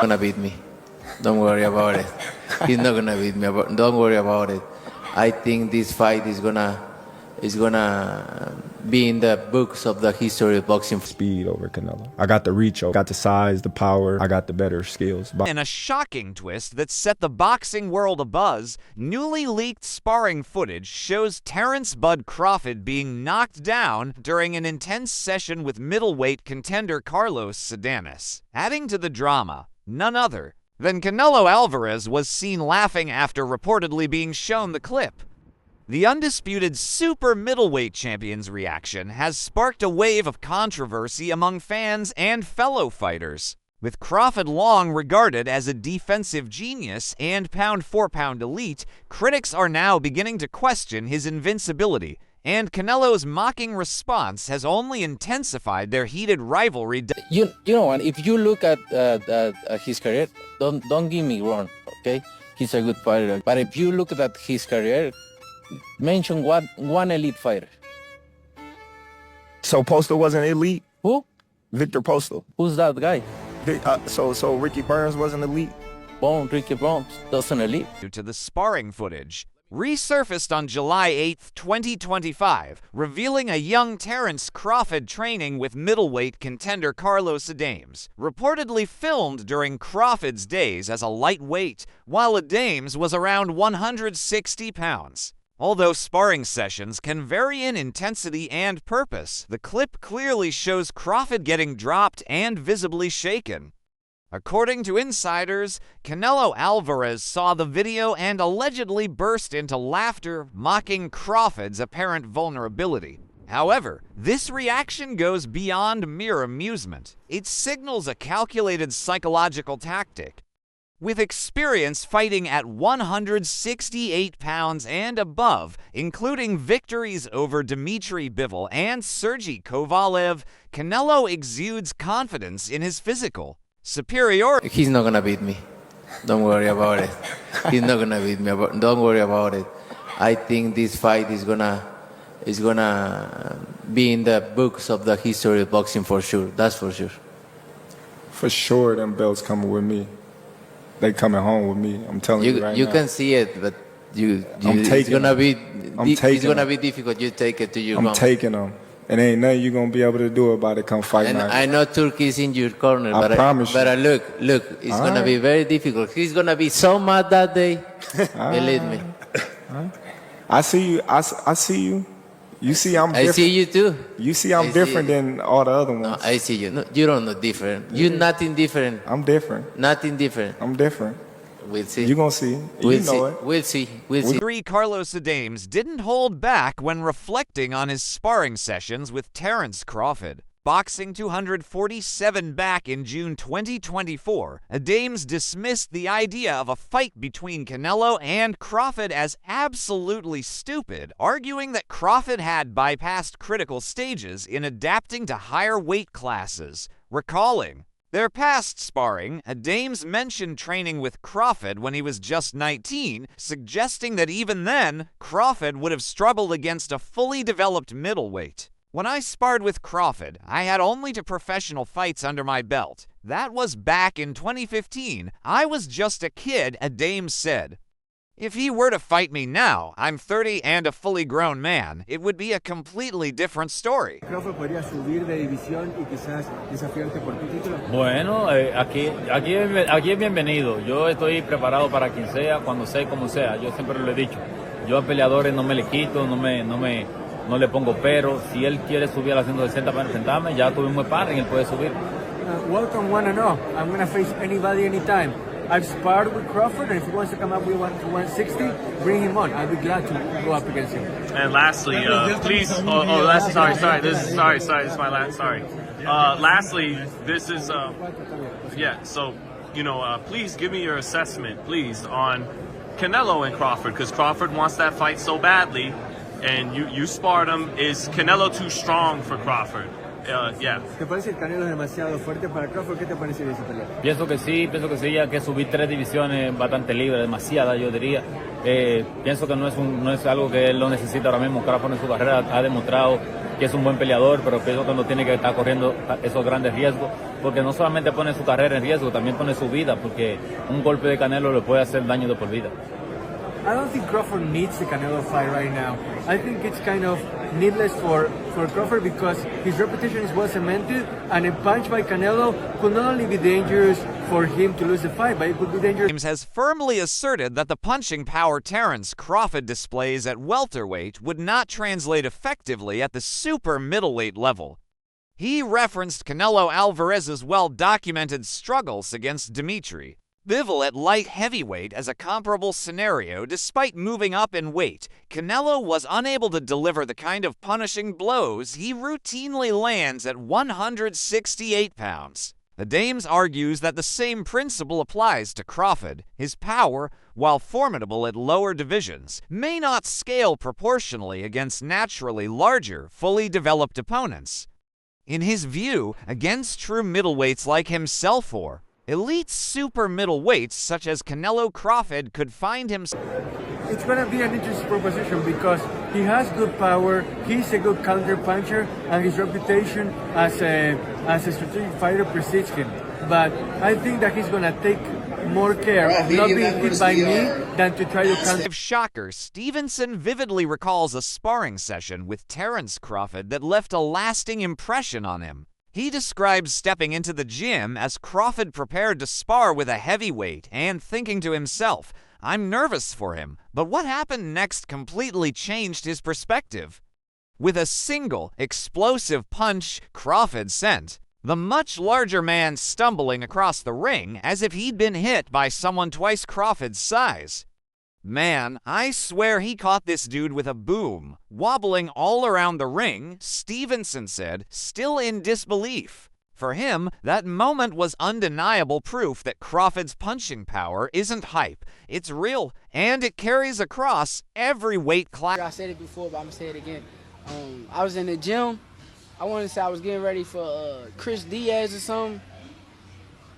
Gonna beat me. Don't worry about it. He's not gonna beat me. Don't worry about it. I think this fight is gonna be in the books of the history of boxing. Speed over Canelo. I got the reach, I got the size, the power, I got the better skills. In a shocking twist that set the boxing world abuzz, newly leaked sparring footage shows Terrence Bud Crawford being knocked down during an intense session with middleweight contender Carlos Sadames. Adding to the drama, none other than Canelo Alvarez was seen laughing after reportedly being shown the clip. The undisputed super middleweight champion's reaction has sparked a wave of controversy among fans and fellow fighters. With Crawford long regarded as a defensive genius and pound-for-pound elite, critics are now beginning to question his invincibility, and Canelo's mocking response has only intensified their heated rivalry. You know what? If you look at his career, don't get me wrong, okay? He's a good fighter. But if you look at his career, mention one elite fighter. So Postal wasn't elite? Who? Victor Postal. Who's that guy? So Ricky Burns wasn't elite? Ricky Burns doesn't elite. Due to the sparring footage, resurfaced on July 8, 2025, revealing a young Terrence Crawford training with middleweight contender Carlos Sadames, reportedly filmed during Crawford's days as a lightweight, while Sadames was around 160 pounds. Although sparring sessions can vary in intensity and purpose, the clip clearly shows Crawford getting dropped and visibly shaken. According to insiders, Canelo Alvarez saw the video and allegedly burst into laughter, mocking Crawford's apparent vulnerability. However, this reaction goes beyond mere amusement. It signals a calculated psychological tactic. With experience fighting at 168 pounds and above, including victories over Dmitry Bivol and Sergey Kovalev, Canelo exudes confidence in his physical superiority. He's not gonna beat me. Don't worry about it. He's not gonna beat me. Don't worry about it. I think this fight is gonna be in the books of the history of boxing for sure. That's for sure. For sure, them belts coming with me. They coming home with me. I'm telling you right now. You can see it, but it's gonna be difficult. You take it to your home. I'm taking them. And ain't nothing you gonna be able to do about it come fight and night. I know Turkey's in your corner, I promise you. But look, it's gonna be very difficult. He's gonna be so mad that day. Believe me. I see you. I see you. You see I'm different. I see you too. You see I'm different than all the other ones. No, I see you. No, you don't know different. You're nothing different. I'm different. Nothing different. I'm different. We'll see. You're gonna see. We'll you know it. We'll see. We'll see. Carlos Sadames didn't hold back when reflecting on his sparring sessions with Terrence Crawford. Boxing 247 back in June 2024, Sadames dismissed the idea of a fight between Canelo and Crawford as absolutely stupid, arguing that Crawford had bypassed critical stages in adapting to higher weight classes. Recalling their past sparring, Sadames mentioned training with Crawford when he was just 19, suggesting that even then, Crawford would have struggled against a fully developed middleweight. When I sparred with Crawford, I had only 2 professional fights under my belt. That was back in 2015. I was just a kid, Sadames said. If he were to fight me now, I'm 30 and a fully grown man, it would be a completely different story. Crawford podría subir de división y quizás desafiarte por tu título. Bueno, aquí es bienvenido. Yo estoy preparado para quien sea, cuando sea, como sea. Yo siempre lo he dicho. Yo a peleadores no me le quito, no le pongo pero. Si él quiere subir a las 160 para enfrentarme, ya tuvimos sparring, él puede subir. Welcome 1-0. I'm going to face anybody anytime. I've sparred with Crawford, and if he wants to come up with 160, bring him on. I'll be glad to go up against him. And lastly, please. Sorry. This is my last. Sorry. Lastly, this is yeah. So, please give me your assessment, please, on Canelo and Crawford, because Crawford wants that fight so badly, and you sparred him. Is Canelo too strong for Crawford? yeah. ¿Te parece que Canelo es demasiado fuerte para Crawford? ¿Qué te parece de esa pelea? Pienso que sí, ya que subí 3 divisiones bastante libre, demasiada yo diría. Pienso que no es algo que él lo necesita ahora mismo. Crawford en su carrera ha demostrado que es un buen peleador, pero pienso que no tiene que estar corriendo esos grandes riesgos, porque no solamente pone su carrera en riesgo, también pone su vida, porque un golpe de Canelo le puede hacer daño de por vida. I don't think Crawford needs the Canelo fight right now. I think it's kind of needless for Crawford because his reputation is well cemented, and a punch by Canelo could not only be dangerous for him to lose the fight, but it could be dangerous. James has firmly asserted that the punching power Terence Crawford displays at welterweight would not translate effectively at the super middleweight level. He referenced Canelo Alvarez's well-documented struggles against Dimitri Bivol at light heavyweight as a comparable scenario. Despite moving up in weight, Canelo was unable to deliver the kind of punishing blows he routinely lands at 168 pounds. The Dames argues that the same principle applies to Crawford. His power, while formidable at lower divisions, may not scale proportionally against naturally larger, fully developed opponents. In his view, against true middleweights like himself or elite super middleweights such as Canelo Crawford could find himself. It's going to be an interesting proposition because he has good power, he's a good counter puncher, and his reputation as a strategic fighter precedes him. But I think that he's going to take more care of not being hit by me than to try to counter. Shocker, Stevenson vividly recalls a sparring session with Terence Crawford that left a lasting impression on him. He describes stepping into the gym as Crawford prepared to spar with a heavyweight and thinking to himself, I'm nervous for him, but what happened next completely changed his perspective. With a single, explosive punch Crawford sent the much larger man stumbling across the ring as if he'd been hit by someone twice Crawford's size. Man, I swear he caught this dude with a boom. Wobbling all around the ring, Stevenson said, still in disbelief. For him, that moment was undeniable proof that Crawford's punching power isn't hype. It's real, and it carries across every weight class. I said it before, but I'm going to say it again. I was in the gym. I want to say I was getting ready for Chris Diaz or something,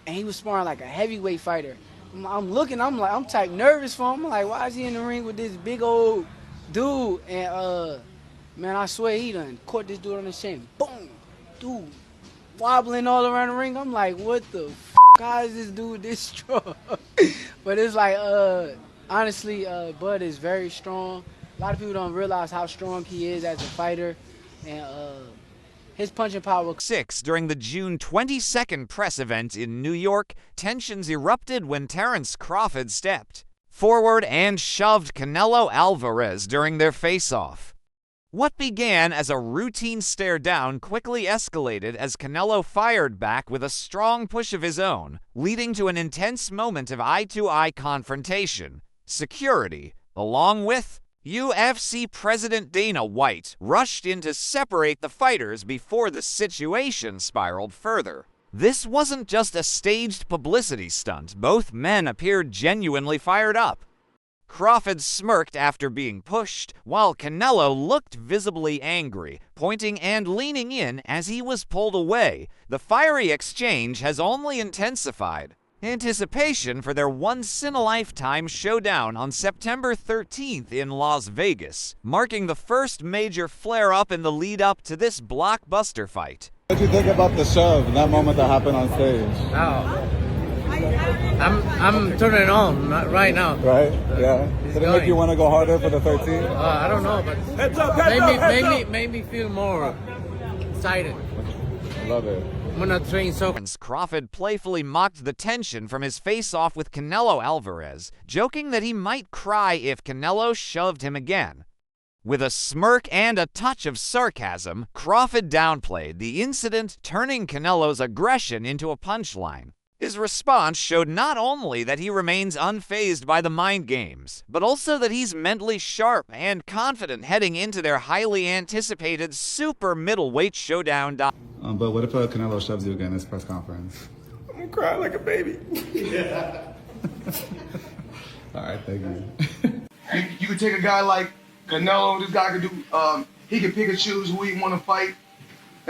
and he was sparring like a heavyweight fighter. I'm looking, I'm type nervous for him. I'm like, why is he in the ring with this big old dude? And man, I swear he done caught this dude on the shin. Boom, dude, wobbling all around the ring. I'm like, what the f***? How is this dude this strong? But it's like, honestly, Bud is very strong. A lot of people don't realize how strong he is as a fighter, and his punching power. 6 during the June 22nd press event in New York, tensions erupted when Terence Crawford stepped forward and shoved Canelo Alvarez during their face-off. What began as a routine stare down quickly escalated as Canelo fired back with a strong push of his own, leading to an intense moment of eye-to-eye confrontation. Security, along with UFC President Dana White, rushed in to separate the fighters before the situation spiraled further. This wasn't just a staged publicity stunt. Both men appeared genuinely fired up. Crawford smirked after being pushed, while Canelo looked visibly angry, pointing and leaning in as he was pulled away. The fiery exchange has only intensified. Anticipation for their once-in-a-lifetime showdown on September 13th in Las Vegas, marking the first major flare-up in the lead-up to this blockbuster fight. What did you think about the shove, that moment that happened on stage? Oh, I'm turning it on right now. Right? Yeah. Did it make you want to go harder for the 13th? I don't know, but made me feel more excited. Love it. I'm gonna train so. Crawford playfully mocked the tension from his face-off with Canelo Alvarez, joking that he might cry if Canelo shoved him again. With a smirk and a touch of sarcasm, Crawford downplayed the incident, turning Canelo's aggression into a punchline. His response showed not only that he remains unfazed by the mind games, but also that he's mentally sharp and confident heading into their highly anticipated super middleweight showdown. But what if Canelo shoves you again in this press conference? I'm gonna cry like a baby. All right, thank you. You could take a guy like Canelo. This guy could do. He could pick and choose who he want to fight.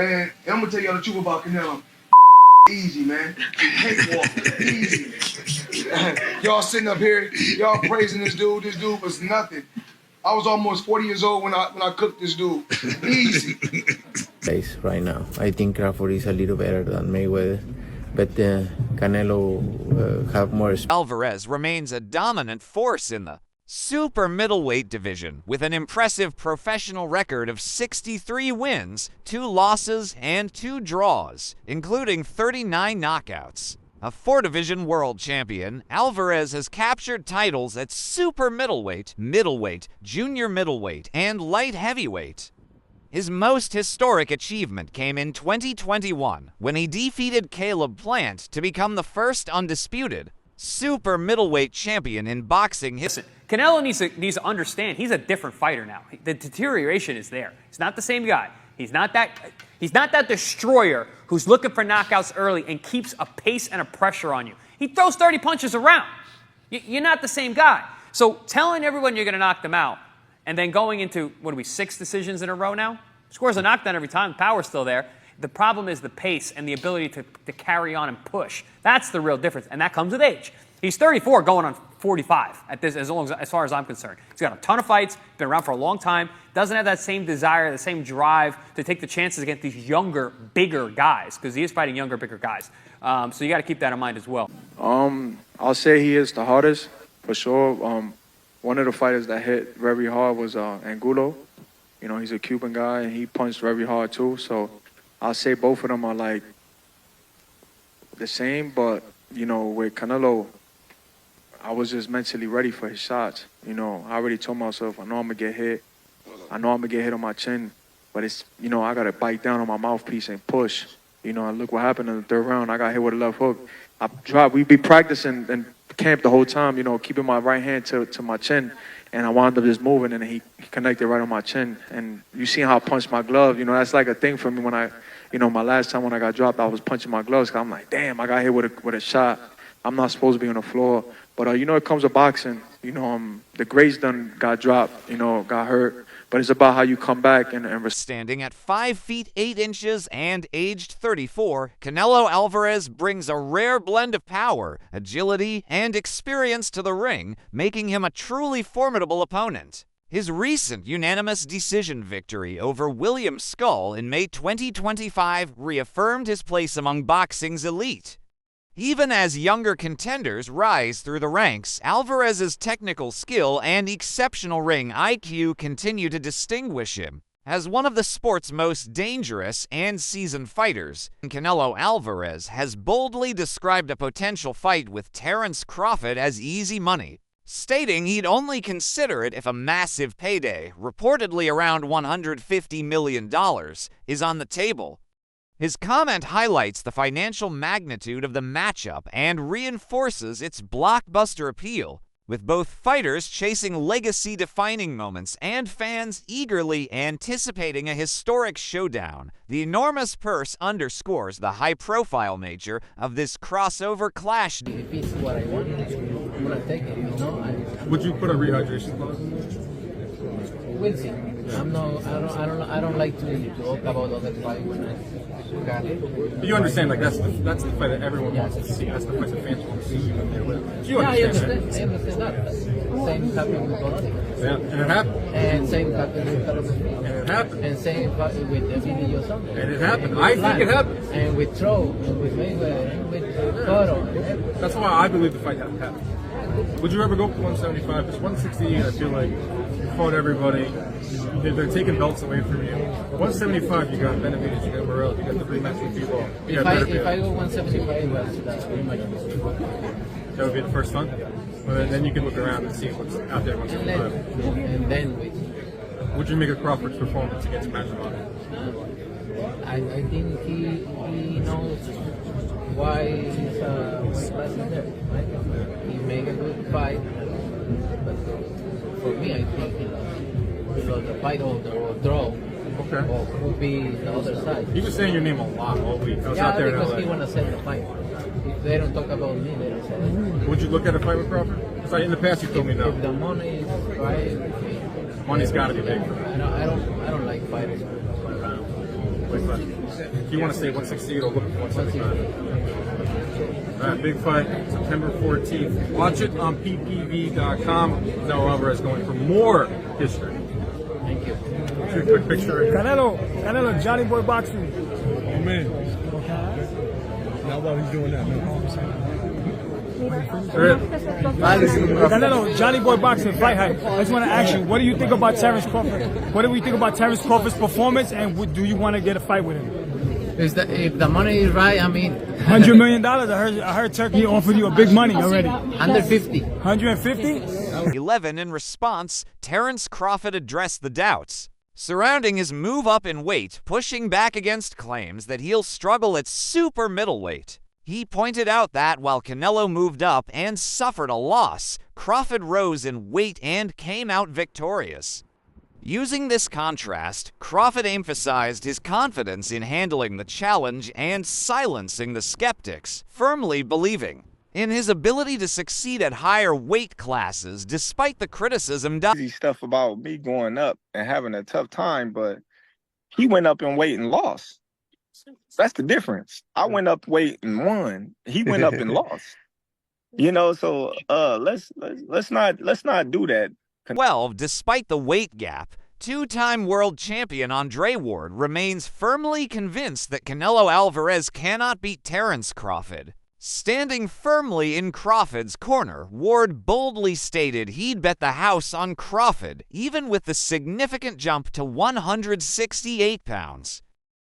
And I'm gonna tell y'all the truth about Canelo. Easy, man. Cakewalk. Easy. Y'all sitting up here, y'all praising this dude. This dude was nothing. I was almost 40 years old when I cooked this dude. Easy. Right now, I think Crawford is a little better than Mayweather, but Canelo have more. Alvarez remains a dominant force in the super middleweight division with an impressive professional record of 63 wins, 2 losses, and 2 draws, including 39 knockouts. A 4-division world champion, Alvarez has captured titles at super middleweight, middleweight, junior middleweight, and light heavyweight. His most historic achievement came in 2021 when he defeated Caleb Plant to become the first undisputed super middleweight champion in boxing history. Canelo needs to understand he's a different fighter now. The deterioration is there. He's not the same guy. He's not that destroyer who's looking for knockouts early and keeps a pace and a pressure on you. He throws 30 punches around. You're not the same guy. So telling everyone you're going to knock them out and then going into, 6 decisions in a row now? Scores a knockdown every time. Power's still there. The problem is the pace and the ability to carry on and push. That's the real difference, and that comes with age. He's 34 going on 45 at this, as far as I'm concerned. He's got a ton of fights, been around for a long time, doesn't have that same desire, the same drive to take the chances against these younger, bigger guys, because he is fighting younger, bigger guys. So you got to keep that in mind as well. I'll say he is the hardest, for sure. One of the fighters that hit very hard was Angulo. You know, he's a Cuban guy, and he punched very hard too. So I'll say both of them are like the same, but, you know, with Canelo, I was just mentally ready for his shots. You know, I already told myself, I know I'm going to get hit. I know I'm going to get hit on my chin, but it's, you know, I got to bite down on my mouthpiece and push. You know, and look what happened in the 3rd round. I got hit with a left hook. We'd be practicing in camp the whole time, you know, keeping my right hand to my chin, and I wound up just moving, and he connected right on my chin. And you see how I punched my glove. You know, that's like a thing for me when my last time when I got dropped, I was punching my gloves. 'Cause I'm like, damn, I got hit with a shot. I'm not supposed to be on the floor. But, you know, it comes with boxing. You know, the greats done got dropped, you know, got hurt. But it's about how you come back and standing at 5 feet 8 inches and aged 34, Canelo Alvarez brings a rare blend of power, agility, and experience to the ring, making him a truly formidable opponent. His recent unanimous decision victory over William Skull in May 2025 reaffirmed his place among boxing's elite. Even as younger contenders rise through the ranks, Alvarez's technical skill and exceptional ring IQ continue to distinguish him as one of the sport's most dangerous and seasoned fighters. Canelo Alvarez has boldly described a potential fight with Terence Crawford as easy money, stating he'd only consider it if a massive payday, reportedly around $150 million, is on the table. His comment highlights the financial magnitude of the matchup and reinforces its blockbuster appeal, with both fighters chasing legacy-defining moments and fans eagerly anticipating a historic showdown. The enormous purse underscores the high-profile nature of this crossover clash. If it's what I want, I'm gonna take it. You know, Would you put a rehydration clause? we'll see. I don't like to talk about other fight when I got it. You understand, like that's the fight that everyone wants to see. That's the fight that fans want to see you in there with. You understand that? I understand that. Same happened with Bologna. Yeah, and it happened. And same happened with Carlos. And it happened. And same happened with Emilio Sanders. And it happened. I think it happened. And with Troll, and with Mayweather, and with Cotto. That's why I believe the fight happened. Would you ever go up to 175? Because 168, I feel like you fought everybody. They're taking belts away from you. 175, you got Benavidez, you got Morel, you got the rematch with Bivol. If I go 175, that's rematch. That would be the first one. But then you can look around and see what's out there at 175. And then wait. Would you make a Crawford's performance against Pacquiao? I think he knows why he's class is there. Right? He made a good fight, but for me, I think he lost the fight or draw. Okay. Or could be the other side. He was saying your name a lot all week. I was out there because in LA. he want to set the fight. If they don't talk about me, they don't say it. Would you look at a fight with Crawford? Because in the past you told me no. If the money is right, Money's got to be big for him. I don't like fighters around. You want to stay 168 or look at 175. All right, big fight, September 14th. Watch it on ppv.com. Canelo Alvarez going for more history. Thank you. Shoot a quick picture. Canelo, Johnny Boy Boxing. Oh, man. Now while he's doing that, Canelo, Johnny Boy Boxing, fight hype. I just want to ask you, what do you think about Terence Crawford? What do we think about Terence Crawford's performance, and do you want to get a fight with him? If the money is right, I mean, $100 million. I heard Turkey offered you a big money already. 150. 150? 11 in response, Terence Crawford addressed the doubts surrounding his move up in weight, pushing back against claims that he'll struggle at super middleweight. He pointed out that while Canelo moved up and suffered a loss, Crawford rose in weight and came out victorious. Using this contrast, Crawford emphasized his confidence in handling the challenge and silencing the skeptics, firmly believing in his ability to succeed at higher weight classes despite the criticism. Stuff about me going up and having a tough time, but he went up in weight and lost. That's the difference. I went up weight and won. He went up and lost. You know, so let's not do that. 12, despite the weight gap, two-time world champion Andre Ward remains firmly convinced that Canelo Alvarez cannot beat Terence Crawford. Standing firmly in Crawford's corner, Ward boldly stated he'd bet the house on Crawford, even with the significant jump to 168 pounds.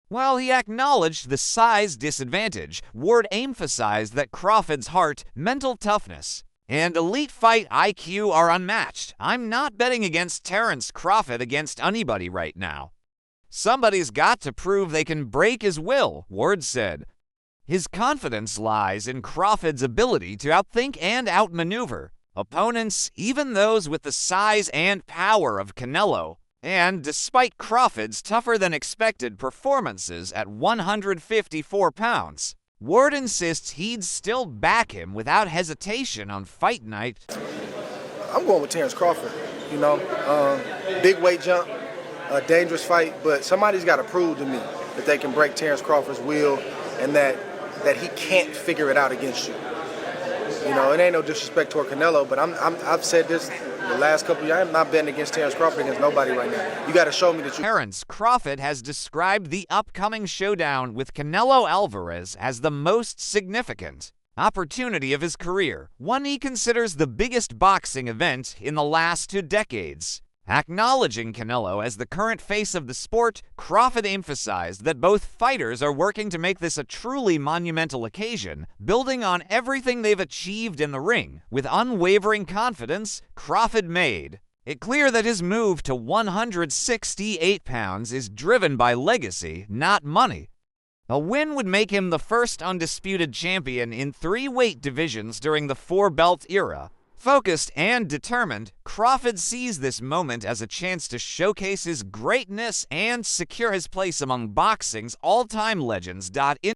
While he acknowledged the size disadvantage, Ward emphasized that Crawford's heart, mental toughness, and elite fight IQ are unmatched. I'm not betting against Terence Crawford against anybody right now. Somebody's got to prove they can break his will, Ward said. His confidence lies in Crawford's ability to outthink and outmaneuver opponents, even those with the size and power of Canelo. And despite Crawford's tougher-than-expected performances at 154 pounds, Ward insists he'd still back him without hesitation on fight night. I'm going with Terence Crawford. You know, big weight jump, a dangerous fight, but somebody's got to prove to me that they can break Terence Crawford's will and that he can't figure it out against you. You know, it ain't no disrespect toward Canelo, but I've said this the last couple of years. I'm not betting against Terence Crawford against nobody right now. You got to show me that you. Terence Crawford has described the upcoming showdown with Canelo Alvarez as the most significant opportunity of his career, one he considers the biggest boxing event in the last 2 decades. Acknowledging Canelo as the current face of the sport, Crawford emphasized that both fighters are working to make this a truly monumental occasion, building on everything they've achieved in the ring. With unwavering confidence, Crawford made it clear that his move to 168 pounds is driven by legacy, not money. A win would make him the first undisputed champion in 3 weight divisions during the 4-belt era. Focused and determined, Crawford sees this moment as a chance to showcase his greatness and secure his place among boxing's all-time legends.